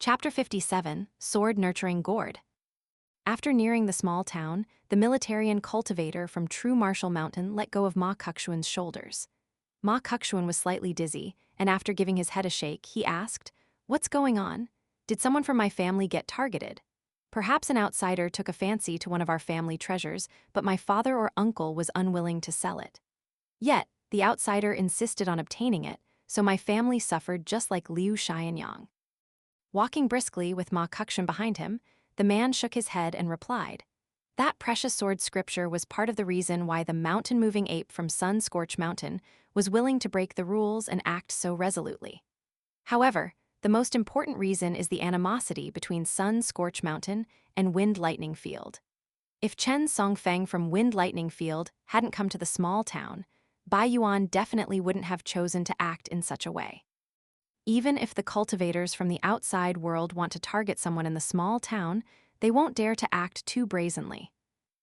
Chapter 57, Sword Nurturing Gourd. After nearing the small town, the military and cultivator from True Martial Mountain let go of Ma Kukshuan's shoulders. Ma Kukshuan was slightly dizzy, and after giving his head a shake, he asked, "What's going on? Did someone from my family get targeted? Perhaps an outsider took a fancy to one of our family treasures, but my father or uncle was unwilling to sell it. Yet, the outsider insisted on obtaining it, so my family suffered just like Liu Xianyang." Walking briskly with Ma Kukshan behind him, the man shook his head and replied, "That precious sword scripture was part of the reason why the mountain-moving ape from Sun-Scorched Mountain was willing to break the rules and act so resolutely. However, the most important reason is the animosity between Sun-Scorched Mountain and Wind Lightning Field. If Chen Songfeng from Wind Lightning Field hadn't come to the small town, Bai Yuan definitely wouldn't have chosen to act in such a way. Even if the cultivators from the outside world want to target someone in the small town, they won't dare to act too brazenly.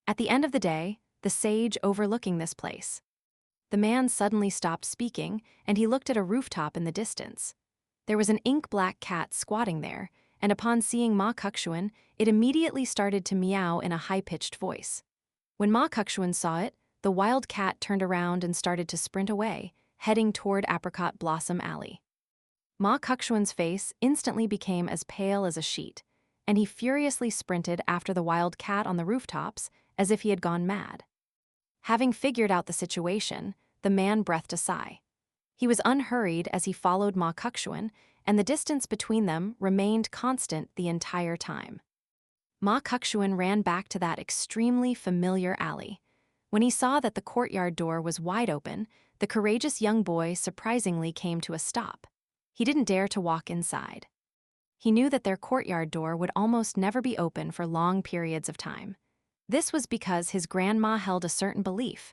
At the end of the day, the sage overlooking this place." The man suddenly stopped speaking, and he looked at a rooftop in the distance. There was an ink-black cat squatting there, and upon seeing Ma Kukshuan, it immediately started to meow in a high-pitched voice. When Ma Kukshuan saw it, the wild cat turned around and started to sprint away, heading toward Apricot Blossom Alley. Ma Kukshuan's face instantly became as pale as a sheet, and he furiously sprinted after the wild cat on the rooftops as if he had gone mad. Having figured out the situation, the man breathed a sigh. He was unhurried as he followed Ma Kukshuan, and the distance between them remained constant the entire time. Ma Kukshuan ran back to that extremely familiar alley. When he saw that the courtyard door was wide open, the courageous young boy surprisingly came to a stop. He didn't dare to walk inside. He knew that their courtyard door would almost never be open for long periods of time. This was because his grandma held a certain belief.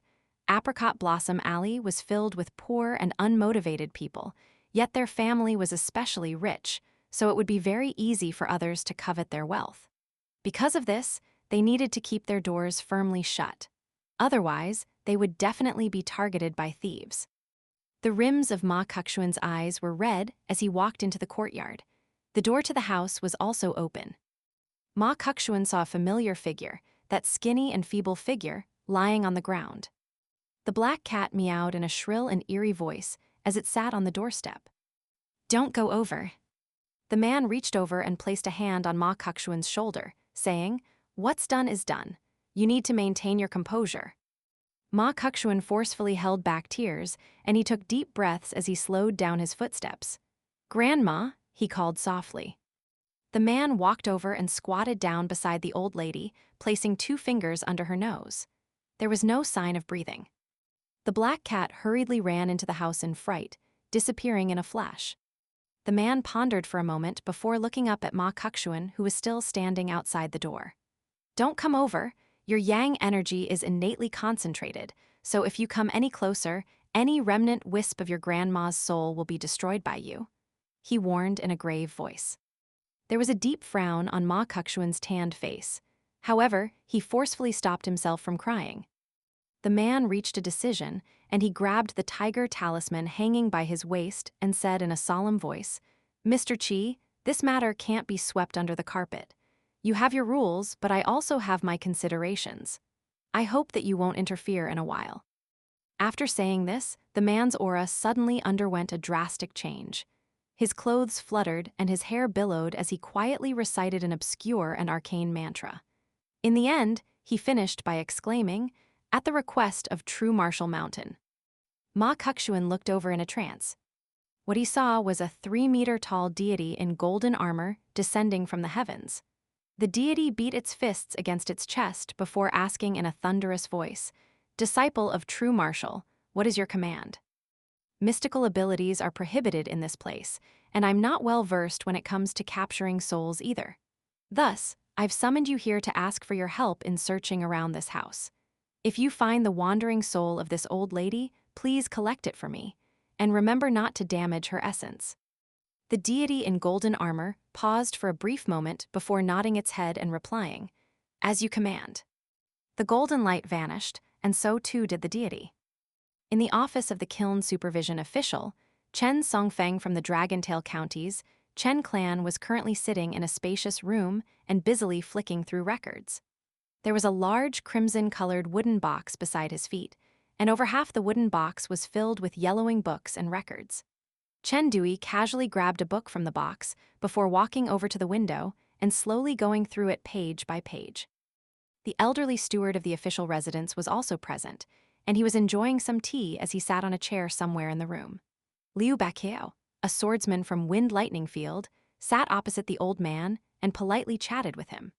Apricot Blossom Alley was filled with poor and unmotivated people, yet their family was especially rich, so it would be very easy for others to covet their wealth. Because of this, they needed to keep their doors firmly shut. Otherwise, they would definitely be targeted by thieves. The rims of Ma Kukshuan's eyes were red as he walked into the courtyard. The door to the house was also open. Ma Kukshuan saw a familiar figure, that skinny and feeble figure, lying on the ground. The black cat meowed in a shrill and eerie voice as it sat on the doorstep. "Don't go over." The man reached over and placed a hand on Ma Kukshuan's shoulder, saying, "What's done is done. You need to maintain your composure." Ma Kukshuan forcefully held back tears, and he took deep breaths as he slowed down his footsteps. "Grandma," he called softly. The man walked over and squatted down beside the old lady, placing 2 fingers under her nose. There was no sign of breathing. The black cat hurriedly ran into the house in fright, disappearing in a flash. The man pondered for a moment before looking up at Ma Kukshuan, who was still standing outside the door. "Don't come over. Your yang energy is innately concentrated, so if you come any closer, any remnant wisp of your grandma's soul will be destroyed by you," he warned in a grave voice. There was a deep frown on Ma Kukshuan's tanned face. However, he forcefully stopped himself from crying. The man reached a decision, and he grabbed the tiger talisman hanging by his waist and said in a solemn voice, "Mr. Qi, this matter can't be swept under the carpet. You have your rules, but I also have my considerations. I hope that you won't interfere in a while." After saying this, the man's aura suddenly underwent a drastic change. His clothes fluttered and his hair billowed as he quietly recited an obscure and arcane mantra. In the end, he finished by exclaiming, "At the request of True Martial Mountain." Ma Kukshuan looked over in a trance. What he saw was a 3-meter-tall deity in golden armor descending from the heavens. The deity beat its fists against its chest before asking in a thunderous voice, "Disciple of True Martial, what is your command?" Mystical abilities are prohibited in this place, and I'm not well versed when it comes to capturing souls either. Thus, I've summoned you here to ask for your help in searching around this house. If you find the wandering soul of this old lady, please collect it for me, and remember not to damage her essence. The deity in golden armor paused for a brief moment before nodding its head and replying, "As you command." The golden light vanished, and so too did the deity. In the office of the kiln supervision official, Chen Songfeng from the Dragontail counties, Chen Clan was currently sitting in a spacious room and busily flicking through records. There was a large crimson-colored wooden box beside his feet, and over half the wooden box was filled with yellowing books and records. Chen Dui casually grabbed a book from the box before walking over to the window and slowly going through it page by page. The elderly steward of the official residence was also present, and he was enjoying some tea as he sat on a chair somewhere in the room. Liu Baqiao, a swordsman from Wind Lightning Field, sat opposite the old man and politely chatted with him.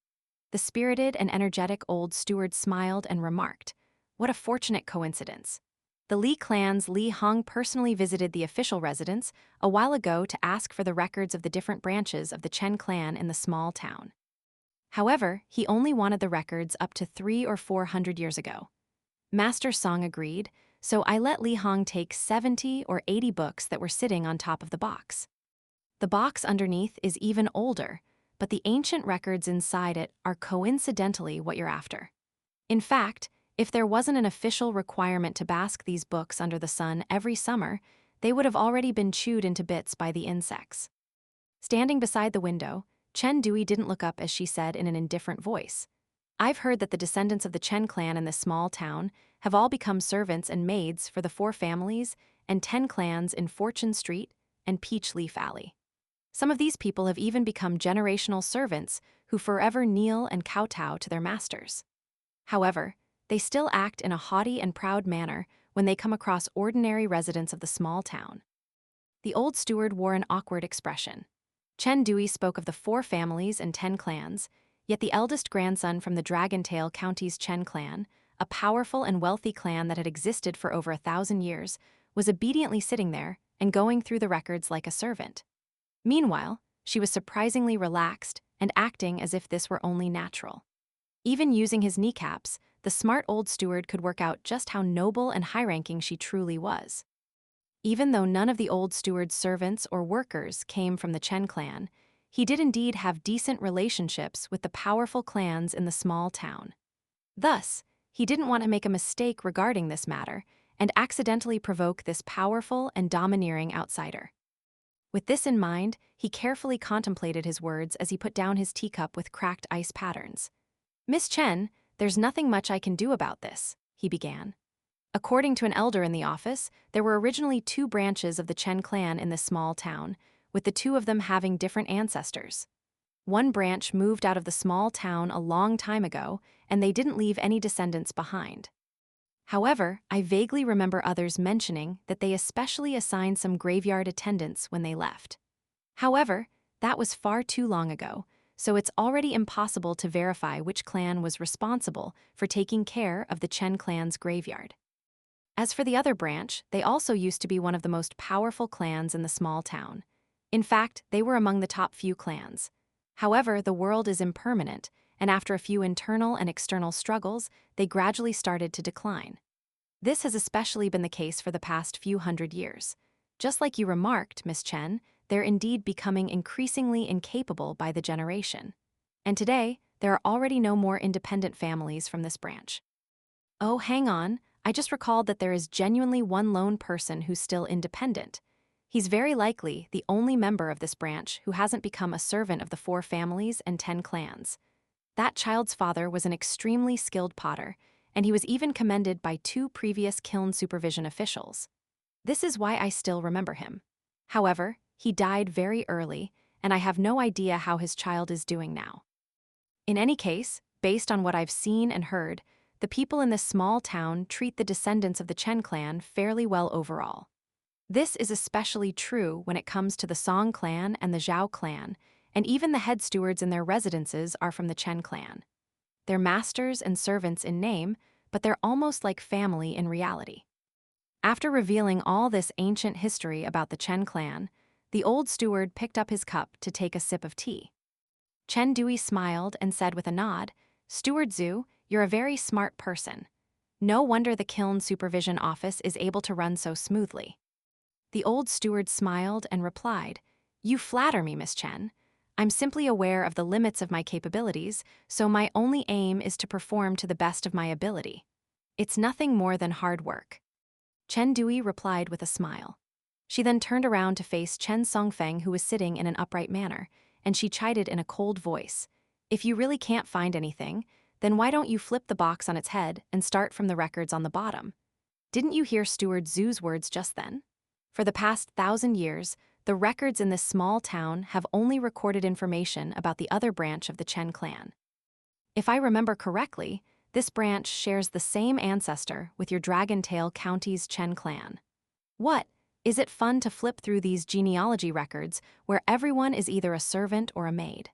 The spirited and energetic old steward smiled and remarked, "What a fortunate coincidence. The Li clan's Li Hong personally visited the official residence a while ago to ask for the records of the different branches of the Chen clan in the small town. However, he only wanted the records up to 300 or 400 years ago. Master Song agreed, so I let Li Hong take 70 or 80 books that were sitting on top of the box. The box underneath is even older, but the ancient records inside it are coincidentally what you're after. In fact, if there wasn't an official requirement to bask these books under the sun every summer, they would have already been chewed into bits by the insects." Standing beside the window, Chen Dui didn't look up as she said in an indifferent voice, "I've heard that the descendants of the Chen clan in this small town have all become servants and maids for the 4 families and 10 clans in Fortune Street and Peach Leaf Alley. Some of these people have even become generational servants who forever kneel and kowtow to their masters. However, they still act in a haughty and proud manner when they come across ordinary residents of the small town." The old steward wore an awkward expression. Chen Dui spoke of the 4 families and 10 clans, yet the eldest grandson from the Dragontail County's Chen clan, a powerful and wealthy clan that had existed for over 1,000 years, was obediently sitting there and going through the records like a servant. Meanwhile, she was surprisingly relaxed and acting as if this were only natural. Even using his kneecaps, the smart old steward could work out just how noble and high-ranking she truly was. Even though none of the old steward's servants or workers came from the Chen clan, he did indeed have decent relationships with the powerful clans in the small town. Thus, he didn't want to make a mistake regarding this matter and accidentally provoke this powerful and domineering outsider. With this in mind, he carefully contemplated his words as he put down his teacup with cracked ice patterns. "Miss Chen, there's nothing much I can do about this," he began. According to an elder in the office, there were originally 2 branches of the Chen clan in this small town, with the 2 of them having different ancestors. One branch moved out of the small town a long time ago, and they didn't leave any descendants behind. However, I vaguely remember others mentioning that they especially assigned some graveyard attendants when they left. However, that was far too long ago, so it's already impossible to verify which clan was responsible for taking care of the Chen clan's graveyard. As for the other branch, they also used to be one of the most powerful clans in the small town. In fact, they were among the top few clans. However, the world is impermanent, and after a few internal and external struggles, they gradually started to decline. This has especially been the case for the past few hundred years. Just like you remarked, Miss Chen, they're indeed becoming increasingly incapable by the generation. And today, there are already no more independent families from this branch. Oh, hang on, I just recalled that there is genuinely one lone person who's still independent. He's very likely the only member of this branch who hasn't become a servant of the 4 families and 10 clans. That child's father was an extremely skilled potter, and he was even commended by 2 previous kiln supervision officials. This is why I still remember him. However, he died very early, and I have no idea how his child is doing now. In any case, based on what I've seen and heard, the people in this small town treat the descendants of the Chen clan fairly well overall. This is especially true when it comes to the Song clan and the Zhao clan, and even the head stewards in their residences are from the Chen clan. They're masters and servants in name, but they're almost like family in reality. After revealing all this ancient history about the Chen clan, the old steward picked up his cup to take a sip of tea. Chen Dui smiled and said with a nod, "Steward Zhu, you're a very smart person. No wonder the kiln supervision office is able to run so smoothly." The old steward smiled and replied, "You flatter me, Miss Chen. I'm simply aware of the limits of my capabilities, so my only aim is to perform to the best of my ability. It's nothing more than hard work." Chen Dui replied with a smile. She then turned around to face Chen Songfeng, who was sitting in an upright manner, and she chided in a cold voice. If you really can't find anything, then why don't you flip the box on its head and start from the records on the bottom? Didn't you hear Steward Zhu's words just then? For the past 1,000 years, the records in this small town have only recorded information about the other branch of the Chen clan. If I remember correctly, this branch shares the same ancestor with your Dragontail County's Chen clan. What? Is it fun to flip through these genealogy records where everyone is either a servant or a maid?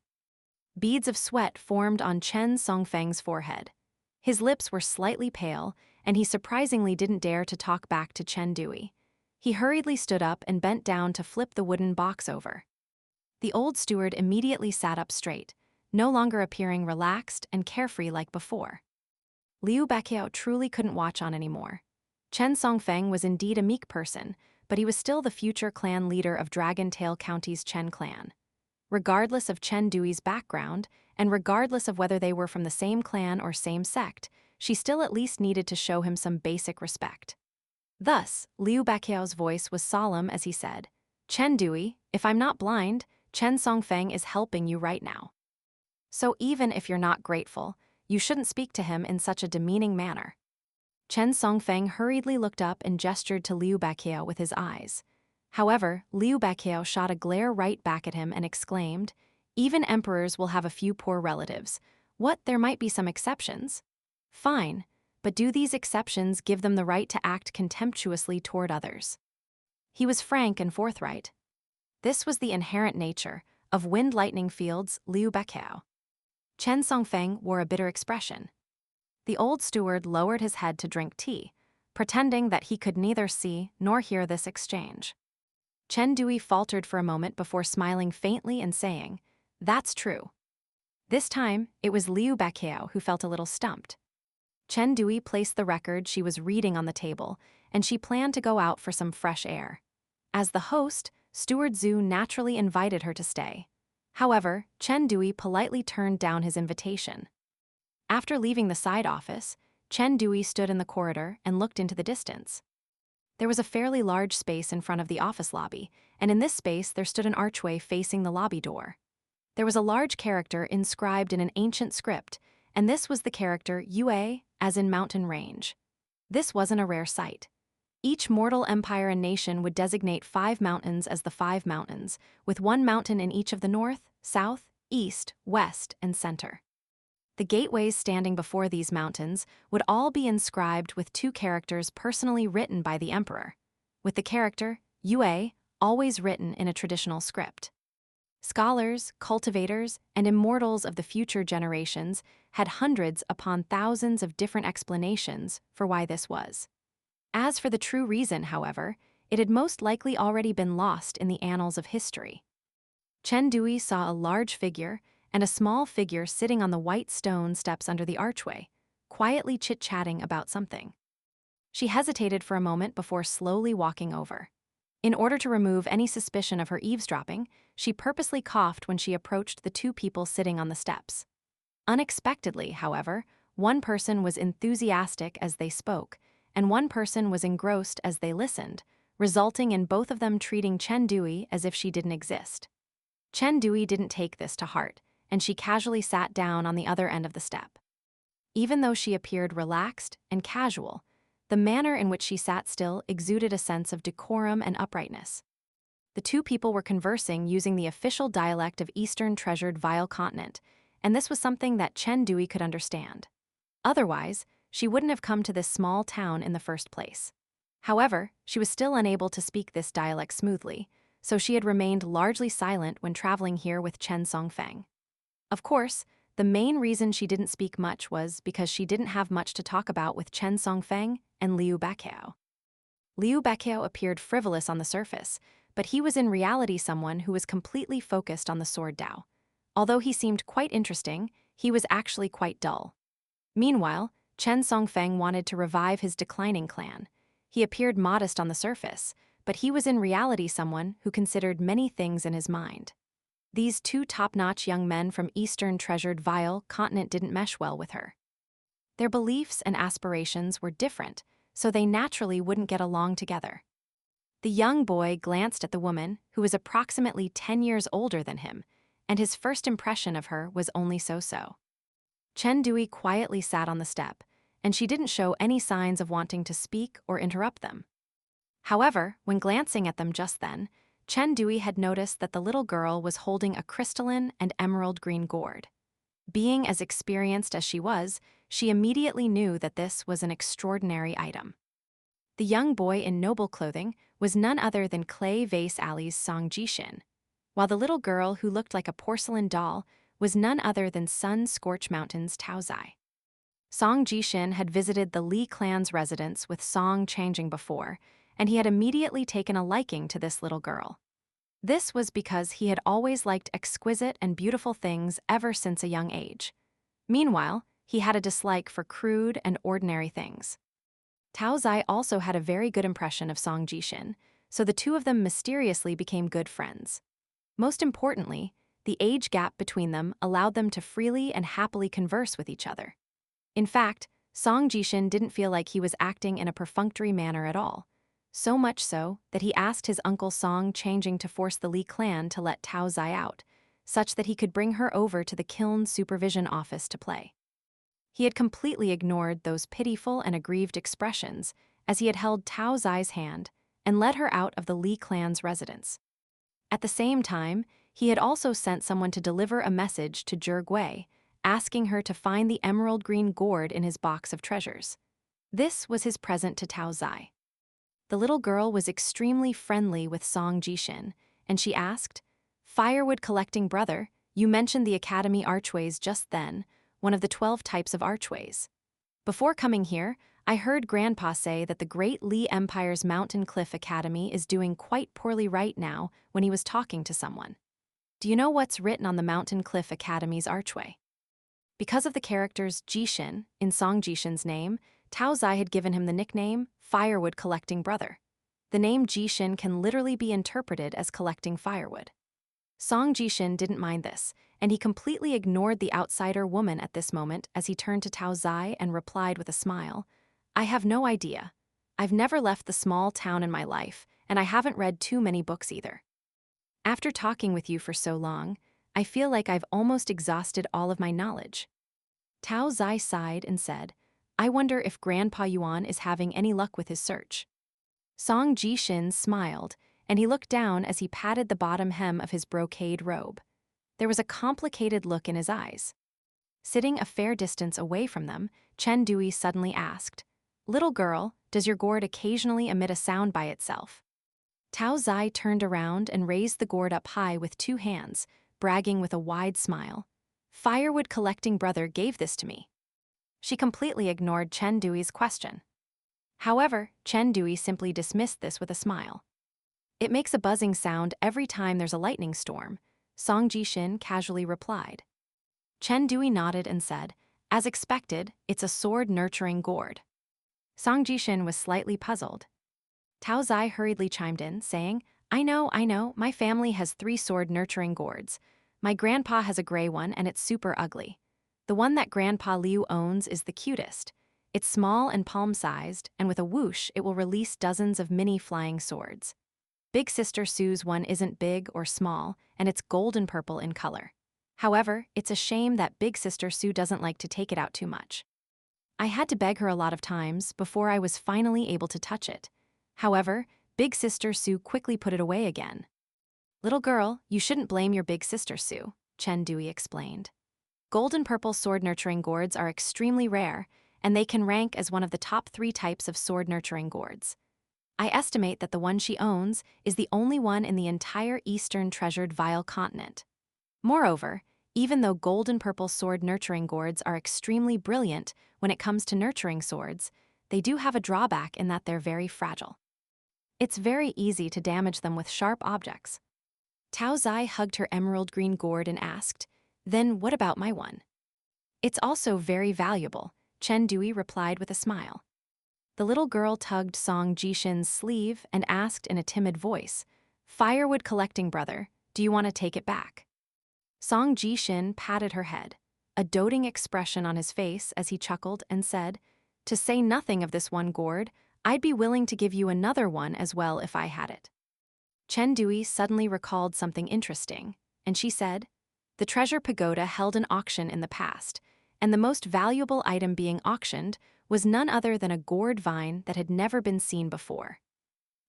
Beads of sweat formed on Chen Songfeng's forehead. His lips were slightly pale, and he surprisingly didn't dare to talk back to Chen Dui. He hurriedly stood up and bent down to flip the wooden box over. The old steward immediately sat up straight, no longer appearing relaxed and carefree like before. Liu Baiqiao truly couldn't watch on anymore. Chen Songfeng was indeed a meek person, but he was still the future clan leader of Dragontail County's Chen clan. Regardless of Chen Dui's background, and regardless of whether they were from the same clan or same sect, she still at least needed to show him some basic respect. Thus, Liu Baiqiao's voice was solemn as he said, "Chen Dui, if I'm not blind, Chen Songfeng is helping you right now. So even if you're not grateful, you shouldn't speak to him in such a demeaning manner." Chen Songfeng hurriedly looked up and gestured to Liu Baiqiao with his eyes. However, Liu Baiqiao shot a glare right back at him and exclaimed, "Even emperors will have a few poor relatives. What, there might be some exceptions? Fine, but do these exceptions give them the right to act contemptuously toward others?" He was frank and forthright. This was the inherent nature of Wind Lightning Field's Liu Baiqiao. Chen Songfeng wore a bitter expression. The old steward lowered his head to drink tea, pretending that he could neither see nor hear this exchange. Chen Dui faltered for a moment before smiling faintly and saying, "That's true." This time, it was Liu Baiqiao who felt a little stumped. Chen Dui placed the record she was reading on the table, and she planned to go out for some fresh air. As the host, Steward Zhu naturally invited her to stay. However, Chen Dui politely turned down his invitation. After leaving the side office, Chen Dui stood in the corridor and looked into the distance. There was a fairly large space in front of the office lobby, and in this space there stood an archway facing the lobby door. There was a large character inscribed in an ancient script, and this was the character Yue, as in mountain range. This wasn't a rare sight. Each mortal empire and nation would designate 5 mountains as the 5 mountains, with 1 mountain in each of the north, south, east, west, and center. The gateways standing before these mountains would all be inscribed with 2 characters personally written by the emperor, with the character Yue always written in a traditional script. Scholars, cultivators, and immortals of the future generations had hundreds upon thousands of different explanations for why this was. As for the true reason, however, it had most likely already been lost in the annals of history. Chen Dui saw a large figure and a small figure sitting on the white stone steps under the archway, quietly chit-chatting about something. She hesitated for a moment before slowly walking over. In order to remove any suspicion of her eavesdropping, she purposely coughed when she approached the 2 people sitting on the steps. Unexpectedly, however, one person was enthusiastic as they spoke, and one person was engrossed as they listened, resulting in both of them treating Chen Dui as if she didn't exist. Chen Dui didn't take this to heart, and she casually sat down on the other end of the step. Even though she appeared relaxed and casual, the manner in which she sat still exuded a sense of decorum and uprightness. The 2 people were conversing using the official dialect of Eastern Treasured Vile Continent, and this was something that Chen Dui could understand. Otherwise, she wouldn't have come to this small town in the first place. However, she was still unable to speak this dialect smoothly, so she had remained largely silent when traveling here with Chen Songfeng. Of course, the main reason she didn't speak much was because she didn't have much to talk about with Chen Songfeng and Liu Baiqiao. Liu Baiqiao appeared frivolous on the surface, but he was in reality someone who was completely focused on the sword Dao. Although he seemed quite interesting, he was actually quite dull. Meanwhile, Chen Songfeng wanted to revive his declining clan. He appeared modest on the surface, but he was in reality someone who considered many things in his mind. These 2 top-notch young men from Eastern Treasured Vile Continent didn't mesh well with her. Their beliefs and aspirations were different, so they naturally wouldn't get along together. The young boy glanced at the woman, who was approximately 10 years older than him, and his first impression of her was only so-so. Chen Dui quietly sat on the step, and she didn't show any signs of wanting to speak or interrupt them. However, when glancing at them just then, Chen Dui had noticed that the little girl was holding a crystalline and emerald green gourd. Being as experienced as she immediately knew that this was an extraordinary item. The young boy in noble clothing was none other than Clay Vase Alley's Song Jishin, while the little girl who looked like a porcelain doll was none other than Sun Scorch Mountain's Taozai. Song Jishin had visited the Li clan's residence with Song Changjing before, and he had immediately taken a liking to this little girl. This was because he had always liked exquisite and beautiful things ever since a young age. Meanwhile, he had a dislike for crude and ordinary things. Taozai also had a very good impression of Song Jishin, so the two of them mysteriously became good friends. Most importantly, the age gap between them allowed them to freely and happily converse with each other. In fact, Song Jishin didn't feel like he was acting in a perfunctory manner at all, so much so that he asked his uncle Song Changjing to force the Li clan to let Taozai out, such that he could bring her over to the kiln supervision office to play. He had completely ignored those pitiful and aggrieved expressions as he had held Taozai's hand and led her out of the Li clan's residence. At the same time, he had also sent someone to deliver a message to Zhe Gui, asking her to find the emerald green gourd in his box of treasures. This was his present to Taozai. The little girl was extremely friendly with Song Jishin, and she asked, "Firewood collecting brother, you mentioned the academy archways just then, one of the 12 types of archways. Before coming here, I heard Grandpa say that the Great Li Empire's Mountain Cliff Academy is doing quite poorly right now when he was talking to someone. Do you know what's written on the Mountain Cliff Academy's archway?" Because of the characters Jishin in Song Jishin's name, Taozai had given him the nickname Firewood Collecting Brother. The name Jishin can literally be interpreted as collecting firewood. Song Jishin didn't mind this, and he completely ignored the outsider woman at this moment as he turned to Taozai and replied with a smile, "I have no idea. I've never left the small town in my life, and I haven't read too many books either. After talking with you for so long, I feel like I've almost exhausted all of my knowledge." Taozai sighed and said, "I wonder if Grandpa Yuan is having any luck with his search." Song Jishin smiled, and he looked down as he patted the bottom hem of his brocade robe. There was a complicated look in his eyes. Sitting a fair distance away from them, Chen Dui suddenly asked, "Little girl, does your gourd occasionally emit a sound by itself?" Taozai turned around and raised the gourd up high with two hands, bragging with a wide smile. "Firewood collecting brother gave this to me." She completely ignored Chen Dui's question. However, Chen Dui simply dismissed this with a smile. "It makes a buzzing sound every time there's a lightning storm," Song Jishin casually replied. Chen Dui nodded and said, "As expected, it's a sword-nurturing gourd." Song Jishin was slightly puzzled. Taozai hurriedly chimed in, saying, I know, my family has 3 sword-nurturing gourds. My grandpa has a gray one and it's super ugly. The one that Grandpa Liu owns is the cutest. It's small and palm-sized, and with a whoosh it will release dozens of mini flying swords. Big Sister Sue's one isn't big or small, and it's golden purple in color. However, it's a shame that Big Sister Sue doesn't like to take it out too much. I had to beg her a lot of times before I was finally able to touch it. However, Big Sister Sue quickly put it away again. "Little girl, you shouldn't blame your Big Sister Sue," Chen Dui explained. "Golden purple sword-nurturing gourds are extremely rare, and they can rank as one of the top 3 types of sword-nurturing gourds. I estimate that the one she owns is the only one in the entire Eastern Treasured Vial continent. Moreover, even though golden purple sword-nurturing gourds are extremely brilliant when it comes to nurturing swords, they do have a drawback in that they're very fragile. It's very easy to damage them with sharp objects." Taozai hugged her emerald green gourd and asked, "Then what about my one?" "It's also very valuable," Chen Dui replied with a smile. The little girl tugged Song Jishin's sleeve and asked in a timid voice, "Firewood collecting brother, do you want to take it back?" Song Jishin patted her head, a doting expression on his face as he chuckled and said, "To say nothing of this one gourd, I'd be willing to give you another one as well if I had it. Chen Dui suddenly recalled something interesting, and she said, the treasure pagoda held an auction in the past, and the most valuable item being auctioned was none other than a gourd vine that had never been seen before.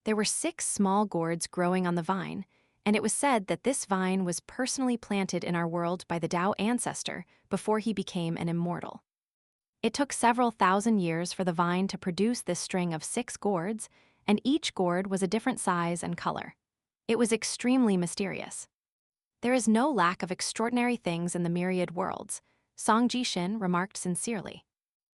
There were 6 small gourds growing on the vine, and it was said that this vine was personally planted in our world by the Tao ancestor before he became an immortal. It took several thousand years for the vine to produce this string of 6 gourds, and each gourd was a different size and color. It was extremely mysterious. There is no lack of extraordinary things in the myriad worlds, Song Jishin remarked sincerely.